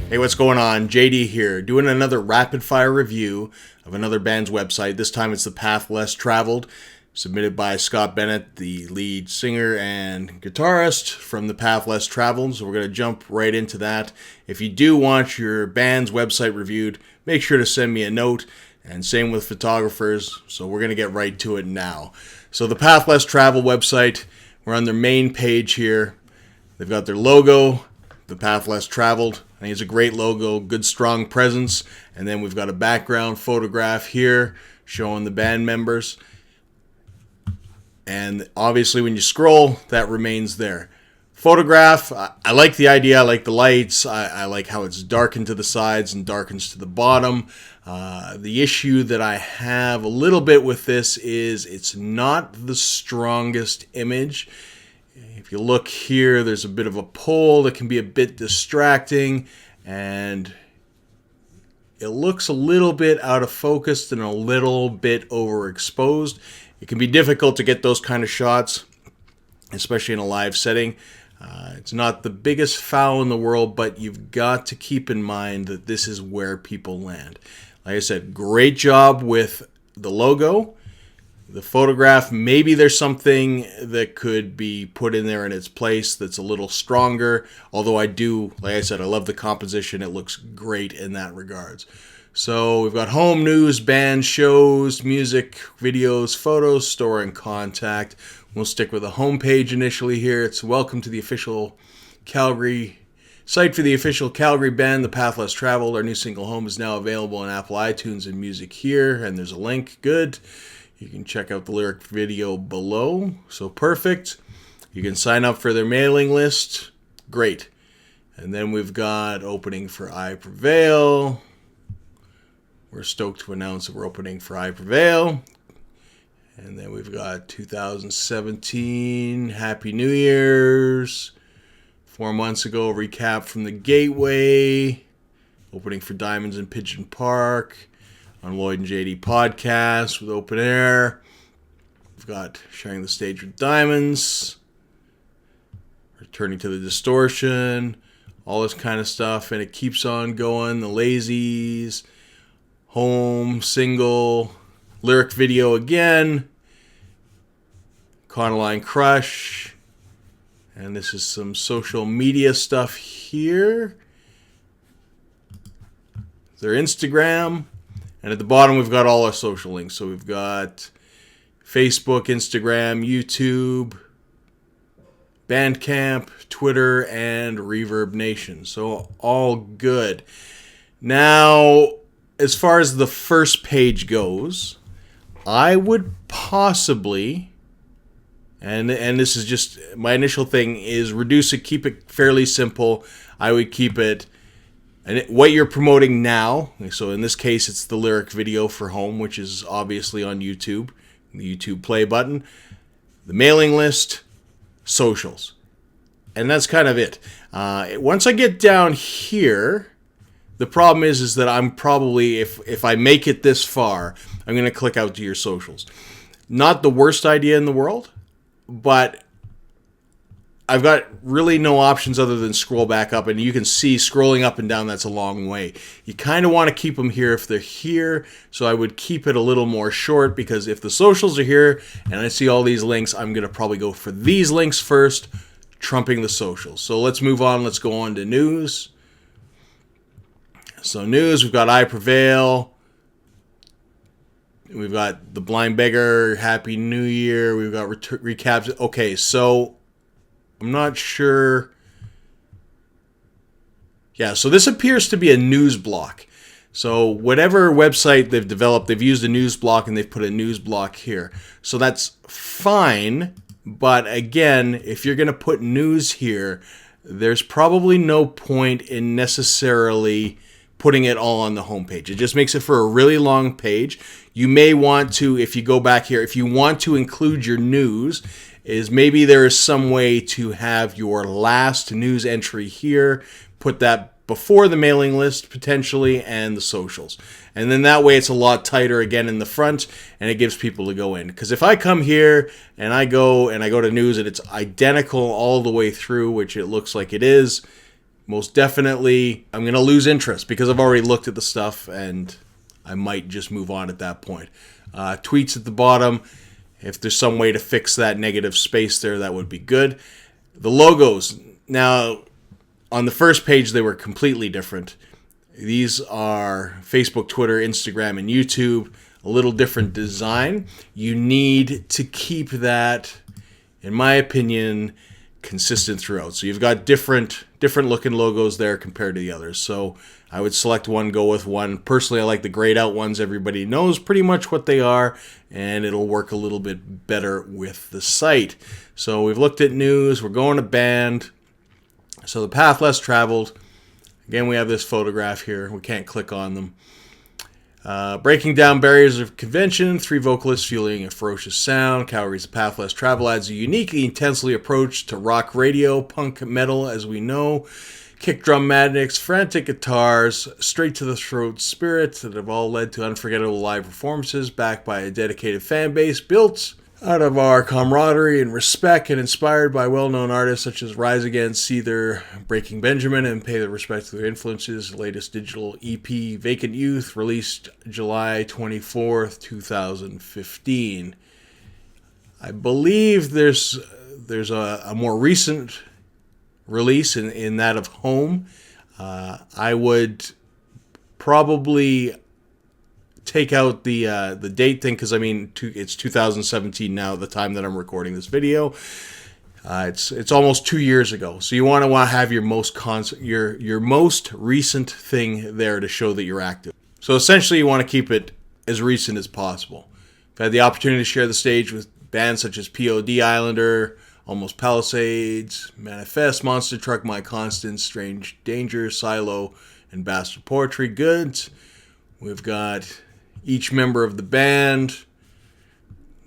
Hey, what's going on? JD here, doing another rapid fire review of another band's website. This time it's The Path Less Traveled, submitted by Scott Bennett, the lead singer and guitarist from The Path Less Traveled. So we're going to jump right into that. If you do want your band's website reviewed, make sure to send me a note. And same with photographers. So we're going to get right to it now. So the Path Less Traveled website, we're on their main page here. They've got their logo, The Path Less Traveled. I think it's a great logo, good strong presence. And then we've got a background photograph here showing the band members. And obviously when you scroll, that remains there. Photograph, I like the idea, I like the lights, I like how it's darkened to the sides and darkens to the bottom. The issue that I have a little bit with this is it's not the strongest image. If you look here, there's a bit of a pull that can be a bit distracting, and it looks a little bit out of focus and a little bit overexposed. It can be difficult to get those kind of shots, especially in a live setting. It's not the biggest foul in the world, but you've got to keep in mind that this is where people land. Like I said, great job with the logo. The photograph, maybe there's something that could be put in there in its place that's a little stronger. Although I do, like I said, I love the composition. It looks great in that regards. So we've got home, news, band, shows, music, videos, photos, store, and contact. We'll stick with the home page initially here. It's welcome to the official Calgary site for the official Calgary band, The Path Less Traveled. Our new single Home is now available on Apple iTunes and Music here. And there's a link. Good. You can check out the lyric video below. So perfect. You can sign up for their mailing list. Great. And then we've got opening for I Prevail. We're stoked to announce that we're opening for I Prevail. And then we've got 2017, Happy New Year's. 4 months ago, recap from the Gateway. Opening for Diamonds in Pigeon Park. On Lloyd and JD podcast with Open Air. We've got Sharing the Stage with Diamonds. Returning to the Distortion. All this kind of stuff. And it keeps on going. The Lazies. Home. Single. Lyric video again. Conaline Crush. And this is some social media stuff here. Their Instagram. And at the bottom, we've got all our social links. So we've got Facebook, Instagram, YouTube, Bandcamp, Twitter, and Reverb Nation. So all good. Now, as far as the first page goes, I would possibly, and this is just my initial thing, is reduce it, keep it fairly simple. I would keep it, and what you're promoting now, so in this case it's the lyric video for Home, which is obviously on YouTube, the YouTube play button, the mailing list, socials. And that's kind of it. Once I get down here, the problem is that I'm probably, if I make it this far, I'm going to click out to your socials. Not the worst idea in the world, but I've got really no options other than scroll back up, and you can see scrolling up and down, that's a long way. You kind of want to keep them here if they're here, so I would keep it a little more short, because if the socials are here and I see all these links, I'm going to probably go for these links first, trumping the socials. So let's move on. Let's go on to news. So news, we've got I Prevail. We've got The Blind Beggar, Happy New Year. We've got recaps. Okay, so I'm not sure. Yeah, so this appears to be a news block. So whatever website they've developed, they've used a news block and they've put a news block here. So that's fine. But again, if you're going to put news here, there's probably no point in necessarily putting it all on the homepage. It just makes it for a really long page. You may want to, if you go back here, if you want to include your news, is maybe there is some way to have your last news entry here, put that before the mailing list potentially, and the socials. And then that way it's a lot tighter again in the front, and it gives people to go in. Because if I come here and I go to news and it's identical all the way through, which it looks like it is, most definitely I'm going to lose interest because I've already looked at the stuff and I might just move on at that point. Tweets at the bottom. If there's some way to fix that negative space there, that would be good. The logos. Now, on the first page, they were completely different. These are Facebook, Twitter, Instagram, and YouTube. A little different design. You need to keep that, in my opinion, consistent throughout. So you've got different looking logos there compared to the others. So I would select one, go with one. Personally, I like the grayed out ones. Everybody knows pretty much what they are, and it'll work a little bit better with the site. So we've looked at news. We're going to band. So the path less traveled. Again, we have this photograph here. We can't click on them. Breaking down barriers of convention, 3 vocalists fueling a ferocious sound. Calgary's Path Less Travel adds a uniquely intensely approach to rock radio, punk metal as we know. Kick drum madness, frantic guitars, straight to the throat spirits that have all led to unforgettable live performances backed by a dedicated fan base built out of our camaraderie and respect and inspired by well-known artists such as Rise Against, Seether, Breaking Benjamin, and pay the respect to their influences. Latest digital EP, Vacant Youth, released July 24th, 2015. I believe there's a more recent release in that of Home. I would probably take out the date thing because it's 2017 now at the time that I'm recording this video. It's almost 2 years ago, so you want to have your most recent thing there to show that you're active. So essentially, you want to keep it as recent as possible. I've had the opportunity to share the stage with bands such as POD Islander, Almost Palisades, Manifest, Monster Truck, My Constant, Strange Danger, Silo, and Bastard Poetry Goods. We've got each member of the band,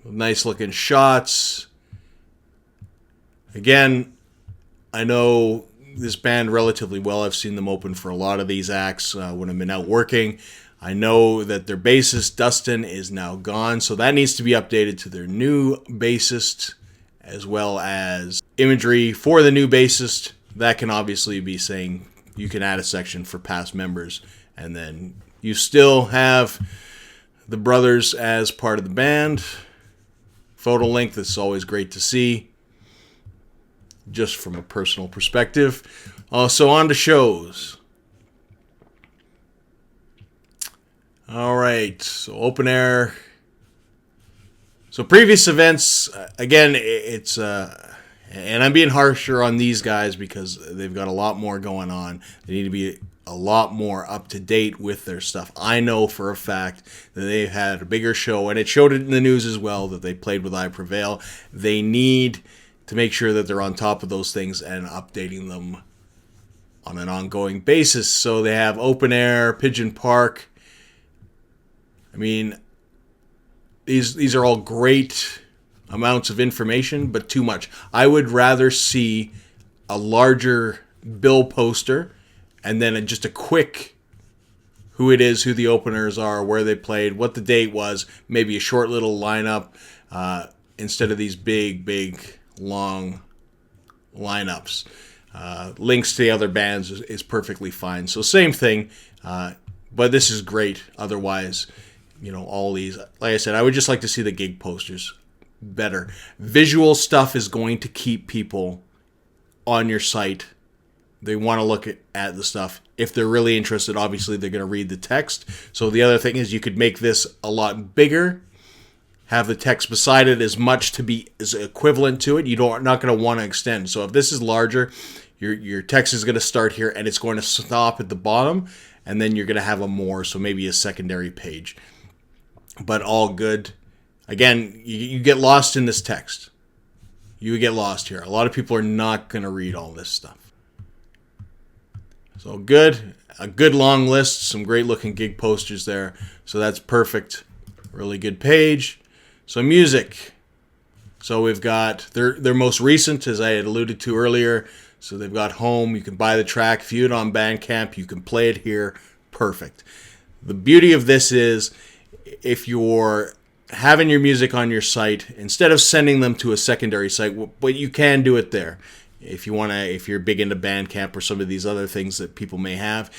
nice looking shots. Again, I know this band relatively well. I've seen them open for a lot of these acts when I've been out working. I know that their bassist, Dustin, is now gone, so that needs to be updated to their new bassist, as well as imagery for the new bassist. That can obviously be saying you can add a section for past members, and then you still have the brothers as part of the band. Photo length is always great to see, just from a personal perspective. So on to shows. All right, so open air. So previous events, again, it's and I'm being harsher on these guys because they've got a lot more going on. They need to be a lot more up to date with their stuff. I know for a fact that they've had a bigger show, and it showed it in the news as well that they played with I Prevail. They need to make sure that they're on top of those things and updating them on an ongoing basis. So they have open air, Pigeon Park. I mean, these are all great amounts of information, but too much. I would rather see a larger bill poster and then just a quick who it is, who the openers are, where they played, what the date was, maybe a short little lineup instead of these big, long lineups. Links to the other bands is perfectly fine. So same thing, but this is great. Otherwise, all these, like I said, I would just like to see the gig posters better. Visual stuff is going to keep people on your site. They want to look at the stuff. If they're really interested, obviously they're going to read the text. So the other thing is you could make this a lot bigger, have the text beside it as much to be as equivalent to it. You're not going to want to extend. So if this is larger, your text is going to start here and it's going to stop at the bottom, and then you're going to have so maybe a secondary page. But all good. Again, you get lost in this text. You get lost here. A lot of people are not going to read all this stuff. So good. A good long list. Some great looking gig posters there. So that's perfect. Really good page. So music. So we've got their most recent, as I had alluded to earlier. So they've got Home. You can buy the track, view it on Bandcamp. You can play it here. Perfect. The beauty of this is if you're having your music on your site, instead of sending them to a secondary site, but you can do it there. if you're big into Bandcamp or some of these other things that people may have,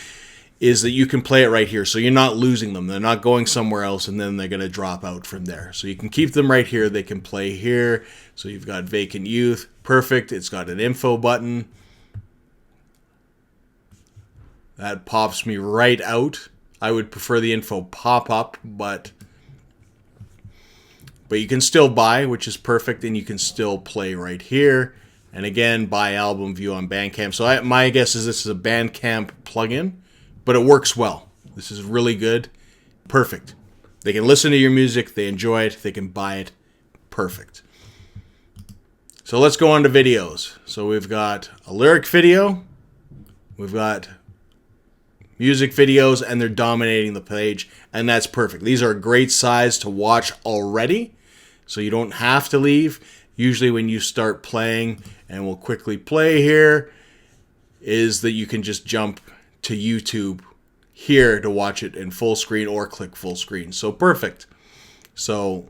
is that you can play it right here. So you're not losing them. They're not going somewhere else and then they're going to drop out from there. So you can keep them right here. They can play here. So you've got Vacant Youth. Perfect. It's got an info button. That pops me right out. I would prefer the info pop up, but you can still buy, which is perfect, and you can still play right here. And again, buy album view on Bandcamp. So my guess is this is a Bandcamp plugin, but it works well. This is really good. Perfect. They can listen to your music. They enjoy it. They can buy it. Perfect. So let's go on to videos. So we've got a lyric video. We've got music videos, and they're dominating the page, and that's perfect. These are a great size to watch already, so you don't have to leave. Usually when you start playing, and we'll quickly play here, is that you can just jump to YouTube here to watch it in full screen or click full screen. So perfect. So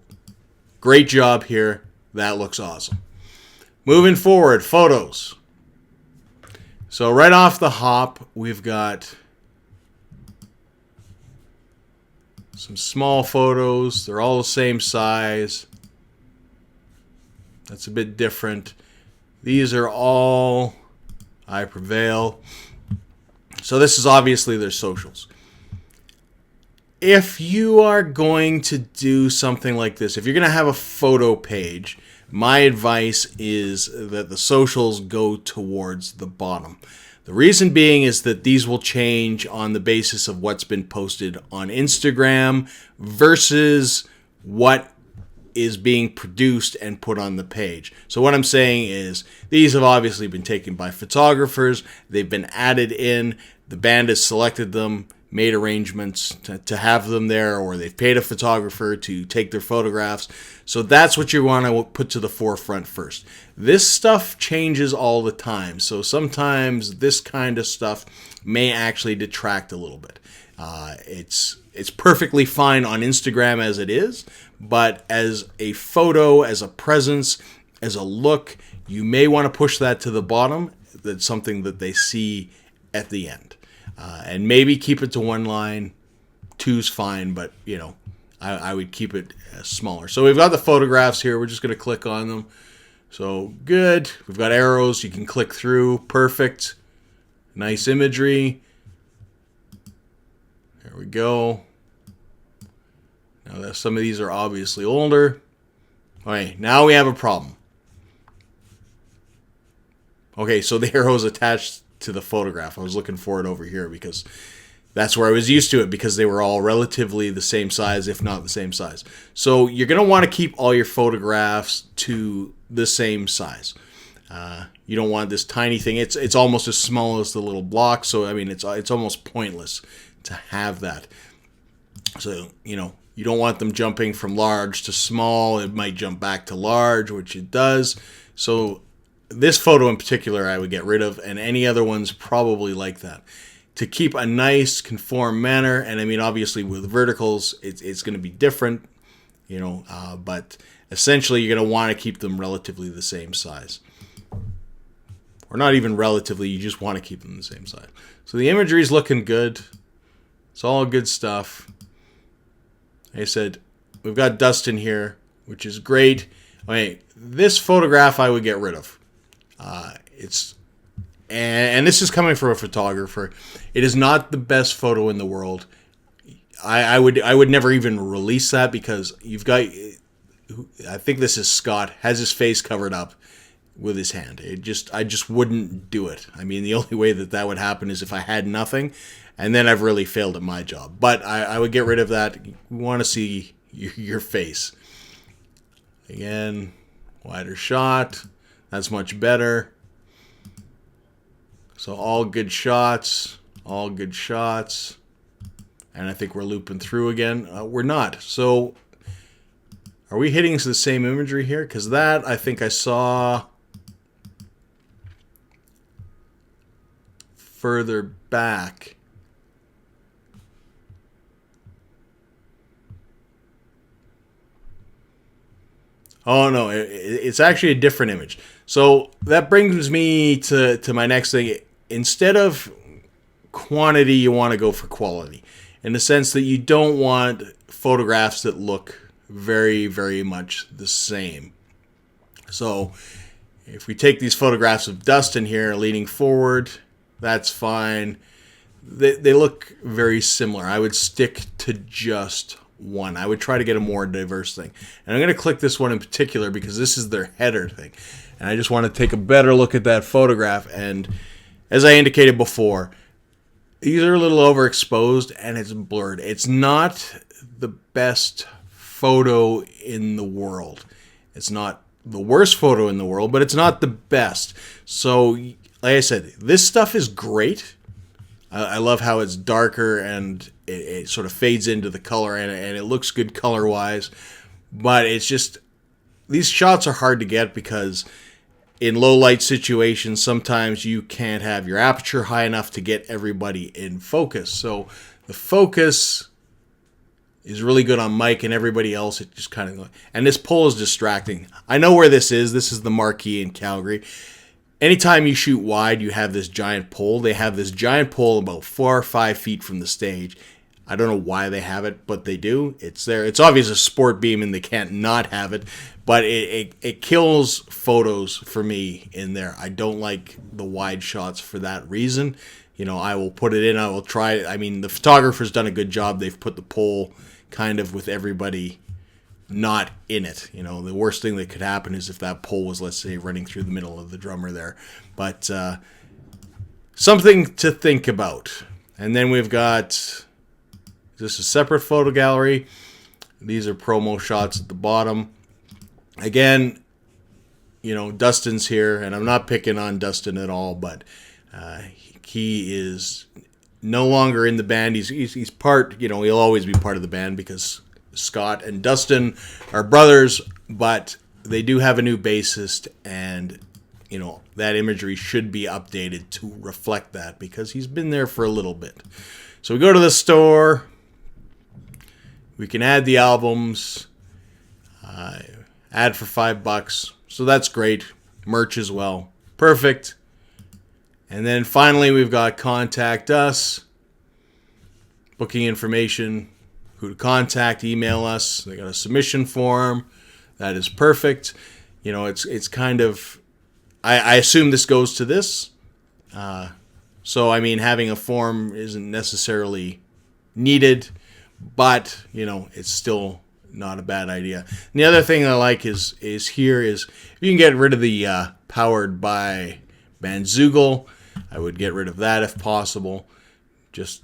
great job here. That looks awesome. Moving forward, photos. So right off the hop, we've got some small photos. They're all the same size. That's a bit different. These are all I Prevail. So this is obviously their socials. If you are going to do something like this, if you're going to have a photo page, my advice is that the socials go towards the bottom. The reason being is that these will change on the basis of what's been posted on Instagram versus what is being produced and put on the page. So what I'm saying is these have obviously been taken by photographers. They've been added in. The band has selected them, made arrangements to have them there, or they've paid a photographer to take their photographs. So that's what you want to put to the forefront first. This stuff changes all the time. So sometimes this kind of stuff may actually detract a little bit. It's perfectly fine on Instagram as it is, but as a photo, as a presence, as a look, you may want to push that to the bottom. That's something that they see at the end. And maybe keep it to one line. Two's fine, but you know, I would keep it smaller. So we've got the photographs here. We're just going to click on them. So good. We've got arrows. You can click through. Perfect. Nice imagery. There we go. Now some of these are obviously older. All right, now we have a problem. Okay, so the arrow's attached to the photograph. I was looking for it over here because that's where I was used to it, because they were all relatively the same size, if not the same size. So you're going to want to keep all your photographs to the same size. You don't want this tiny thing. It's almost as small as the little block. So I mean, it's almost pointless to have that. So you know, you don't want them jumping from large to small. It might jump back to large, which it does. So this photo in particular I would get rid of, and any other ones probably like that, to keep a nice conformed manner. And I mean, obviously with verticals it's going to be different, you know, but essentially you're going to want to keep them relatively the same size, or not even relatively, you just want to keep them the same size. So the imagery is looking good. It's all good stuff. Like I said, we've got Dustin here, which is great. Okay, this photograph I would get rid of. And this is coming from a photographer. It is not the best photo in the world. I would never even release that, because you've got, I think this is Scott, has his face covered up with his hand. I just wouldn't do it. I mean, the only way that would happen is if I had nothing, and then I've really failed at my job. But I would get rid of that. We want to see your face. Again, wider shot. That's much better. So all good shots. All good shots. And I think we're looping through again. We're not. So are we hitting the same imagery here? Because that, I think I saw further back. Oh no, it's actually a different image. So that brings me to my next thing. Instead of quantity, you want to go for quality, in the sense that you don't want photographs that look very, very much the same. So if we take these photographs of Dustin here leaning forward, that's fine. They look very similar. I would stick to just one. I would try to get a more diverse thing. And I'm going to click this one in particular because this is their header thing. And I just want to take a better look at that photograph. And as I indicated before, these are a little overexposed and it's blurred. It's not the best photo in the world. It's not the worst photo in the world, but it's not the best. So, like I said, this stuff is great. I love how it's darker and it sort of fades into the color and it looks good color-wise. But it's just, these shots are hard to get because in low light situations, sometimes you can't have your aperture high enough to get everybody in focus. So the focus is really good on Mike, and everybody else, it just kind of... And this pole is distracting. I know where this is. This is the Marquee in Calgary. Anytime you shoot wide, you have this giant pole. They have this giant pole about 4 or 5 feet from the stage. I don't know why they have it, but they do. It's there. It's obvious a sport beam, and they can't not have it. But it kills photos for me in there. I don't like the wide shots for that reason. You know, I will put it in. I will try it. I mean, the photographer's done a good job. They've put the pole kind of with everybody not in it. You know, the worst thing that could happen is if that pole was, let's say, running through the middle of the drummer there. But something to think about. And then we've got just a separate photo gallery. These are promo shots at the bottom. Again, you know, Dustin's here, and I'm not picking on Dustin at all, but he is no longer in the band. He's part, you know, he'll always be part of the band because Scott and Dustin are brothers, but they do have a new bassist, and, you know, that imagery should be updated to reflect that because he's been there for a little bit. So we go to the store. We can add the albums. Add for $5. So that's great. Merch as well. Perfect. And then finally we've got contact us. Booking information. Who to contact, email us. They got a submission form. That is perfect. You know, it's kind of... I assume this goes to this. So, I mean, having a form isn't necessarily needed. But, you know, it's still not a bad idea. And the other thing I like is here is you can get rid of the powered by Bandzoogle. I would get rid of that if possible. Just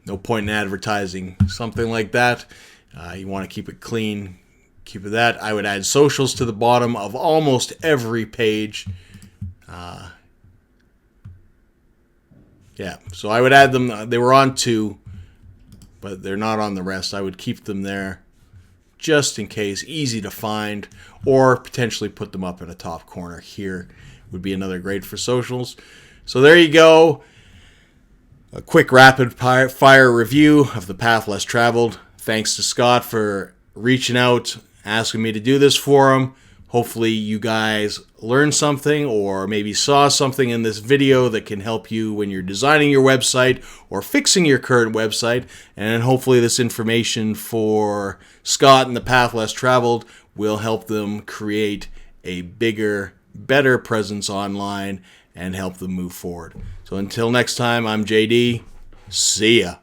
no point in advertising something like that. You want to keep it clean. Keep it that. I would add socials to the bottom of almost every page. Yeah, so I would add them. They were on 2. But they're not on the rest. I would keep them there just in case, easy to find, or potentially put them up in a top corner here would be another great for socials. So there you go. A quick rapid fire review of The Path Less Traveled. Thanks to Scott for reaching out, asking me to do this for him. Hopefully you guys learned something or maybe saw something in this video that can help you when you're designing your website or fixing your current website. And hopefully this information for Scott and The Path Less Traveled will help them create a bigger, better presence online and help them move forward. So until next time, I'm JD. See ya.